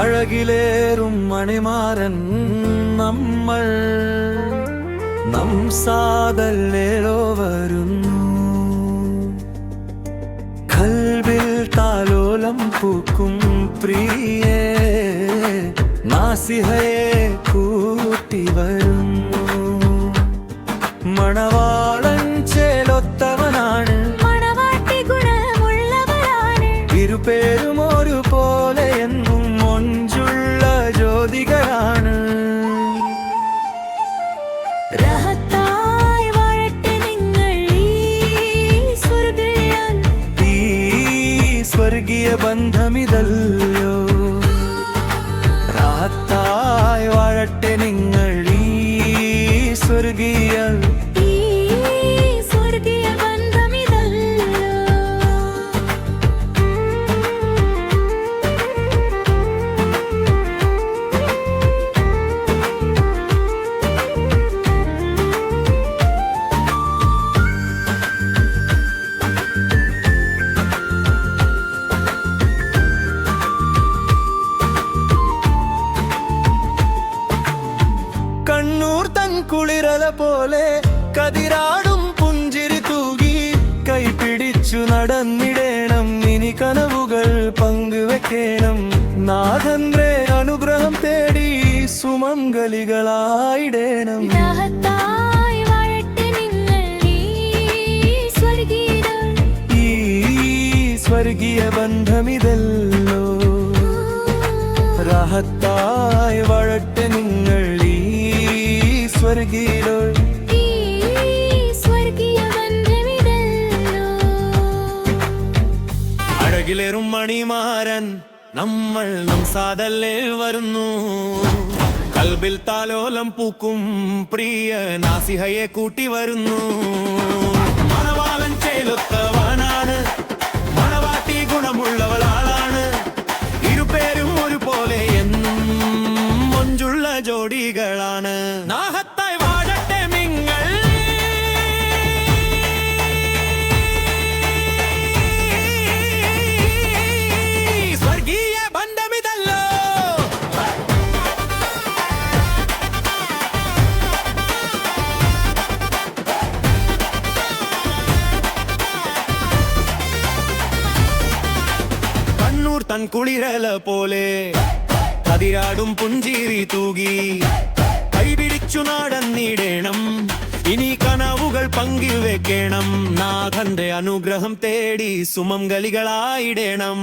അഴകിലേറും മണിമാരൻ നമ്മൾ സാദല്ലേലോ വരുന്നു കൽബിൽ താലോലം പൂക്കും പ്രിയേ നാസിഹയെ കൂട്ടി വരുന്നു മണവാളൻ ചേലൊത്തവനാണ് മണവാട്ടി ഗുണമുള്ളവരാണ് ഇരുപേരും ഒരുപോലെ എന്നും മൊഞ്ചുള്ള ജ്യോതികളാണ് റഹത്തായി വാഴട്ടെ നിങ്ങൾ ഈ സ്വർഗീയ ബന്ധമിതല്ലോ റഹത്തായി വാഴട്ടെ നിങ്ങൾ ഈ സ്വർഗീയ ബന്ധമിതല്ലോ കണ്ണൂർ തൻ കുളിരല പോലെ കതിരാടും പുഞ്ചിരി തൂകി കൈപിടിച്ചു നടന്നിടേണം ഇനി കനവുകൾ പങ്കുവെക്കണം നാഥന്റെ അനുഗ്രഹം തേടി സുമംഗലികളായിടേണം റഹത്തായി വാഴട്ടെ നിങ്ങൾ ഈ സ്വർഗീയ ബന്ധമിതല്ലോ റഹത്തായി വാഴട്ടെ നിങ്ങൾ സ്വർഗീയ ബന്ധമിതല്ലോ അഴകിലേറും മണിമാരൻ നമ്മൾ സാദല്ലേ വരുന്നു കൽബിൽ താലോലം പൂക്കും പ്രിയ നാസിഹയെ കൂട്ടി വരുന്നു മണവാളൻ ചേലൊത്തവനാണ് മണവാട്ടി ഗുണമുള്ളവളാണ് ഇരുപേരും ഒരുപോലെ എന്നും മൊഞ്ചുള്ള ജോഡികളാണ് നാഹത്തായി വാഴട്ടെ നിങ്ങൾ സ്വർഗീയ ബന്ധമിതല്ലോ കണ്ണൂർ തൻ കുളിരല പോലെ കതിരാടും പുഞ്ചിരി തൂകി കൈപിടിച്ചു നടന്നിടേണം ഇനി കനവുകൾ പങ്കുവെക്കണം നാഥന്റെ അനുഗ്രഹം തേടി സുമംഗലികളായിടേണം